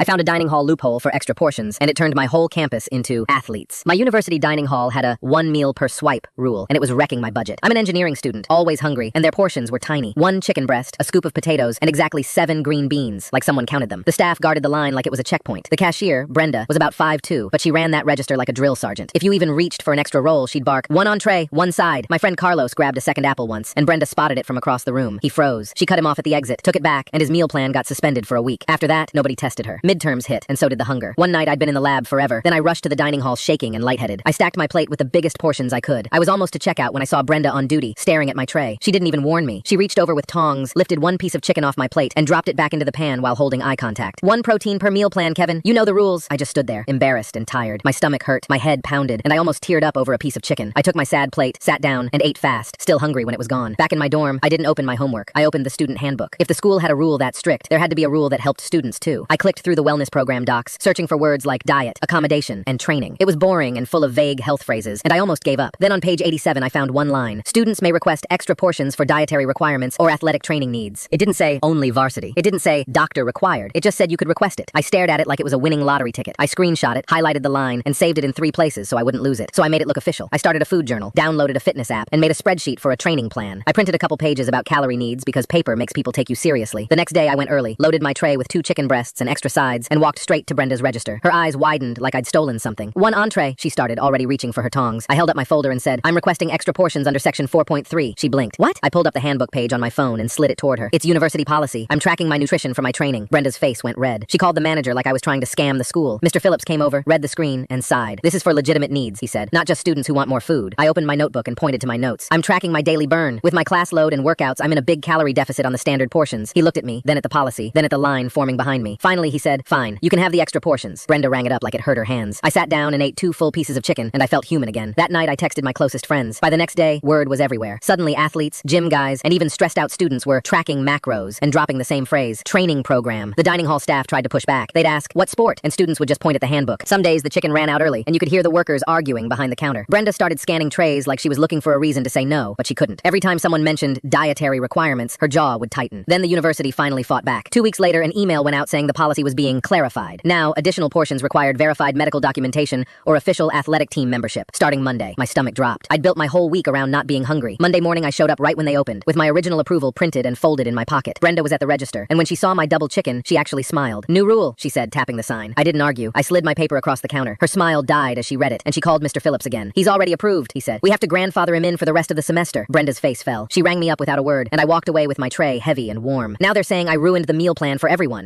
I found a dining hall loophole for extra portions, and it turned my whole campus into athletes. My university dining hall had a 1 meal per swipe rule, and it was wrecking my budget. I'm an engineering student, always hungry, and their portions were tiny. 1 chicken breast, a scoop of potatoes, and exactly 7 green beans, like someone counted them. The staff guarded the line like it was a checkpoint. The cashier, Brenda, was about 5'2", but she ran that register like a drill sergeant. If you even reached for an extra roll, she'd bark, "1 entree, 1 side." My friend Carlos grabbed a second apple once, and Brenda spotted it from across the room. He froze. She cut him off at the exit, took it back, and his meal plan got suspended for a week. After that, nobody tested her. Midterms hit, and so did the hunger. One night I'd been in the lab forever. Then I rushed to the dining hall shaking and lightheaded. I stacked my plate with the biggest portions I could. I was almost to checkout when I saw Brenda on duty, staring at my tray. She didn't even warn me. She reached over with tongs, lifted 1 piece of chicken off my plate, and dropped it back into the pan while holding eye contact. 1 protein per meal plan, Kevin. You know the rules. I just stood there, embarrassed and tired. My stomach hurt, my head pounded, and I almost teared up over a piece of chicken. I took my sad plate, sat down, and ate fast, still hungry when it was gone. Back in my dorm, I didn't open my homework. I opened the student handbook. If the school had a rule that strict, there had to be a rule that helped students too. I clicked through the wellness program docs, searching for words like diet, accommodation, and training. It was boring and full of vague health phrases, and I almost gave up. Then on page 87 I found one line: students may request extra portions for dietary requirements or athletic training needs. It didn't say only varsity. It didn't say doctor required. It just said you could request it. I stared at it like it was a winning lottery ticket. I screenshot it, highlighted the line, and saved it in 3 places so I wouldn't lose it. So I made it look official. I started a food journal, downloaded a fitness app, and made a spreadsheet for a training plan. I printed a couple pages about calorie needs because paper makes people take you seriously. The next day I went early, loaded my tray with 2 chicken breasts and extra sides, and walked straight to Brenda's register. Her eyes widened like I'd stolen something. 1 entree, she started, already reaching for her tongs. I held up my folder and said, "I'm requesting extra portions under section 4.3. She blinked. "What?" I pulled up the handbook page on my phone and slid it toward her. "It's university policy. I'm tracking my nutrition for my training." Brenda's face went red. She called the manager like I was trying to scam the school. Mr. Phillips came over, read the screen, and sighed. "This is for legitimate needs," he said, "not just students who want more food." I opened my notebook and pointed to my notes. "I'm tracking my daily burn. With my class load and workouts, I'm in a big calorie deficit on the standard portions." He looked at me, then at the policy, then at the line forming behind me. Finally, he said, "Fine, you can have the extra portions." Brenda rang it up like it hurt her hands. I sat down and ate 2 full pieces of chicken, and I felt human again. That night, I texted my closest friends. By the next day, word was everywhere. Suddenly, athletes, gym guys, and even stressed-out students were tracking macros and dropping the same phrase, training program. The dining hall staff tried to push back. They'd ask, "What sport?" And students would just point at the handbook. Some days, the chicken ran out early, and you could hear the workers arguing behind the counter. Brenda started scanning trays like she was looking for a reason to say no, but she couldn't. Every time someone mentioned dietary requirements, her jaw would tighten. Then the university finally fought back. 2 weeks later, an email went out saying the policy was being clarified. Now, additional portions required verified medical documentation or official athletic team membership. Starting Monday, my stomach dropped. I'd built my whole week around not being hungry. Monday morning, I showed up right when they opened, with my original approval printed and folded in my pocket. Brenda was at the register, and when she saw my double chicken, she actually smiled. "New rule," she said, tapping the sign. I didn't argue. I slid my paper across the counter. Her smile died as she read it, and she called Mr. Phillips again. "He's already approved," he said. "We have to grandfather him in for the rest of the semester." Brenda's face fell. She rang me up without a word, and I walked away with my tray heavy and warm. Now they're saying I ruined the meal plan for everyone.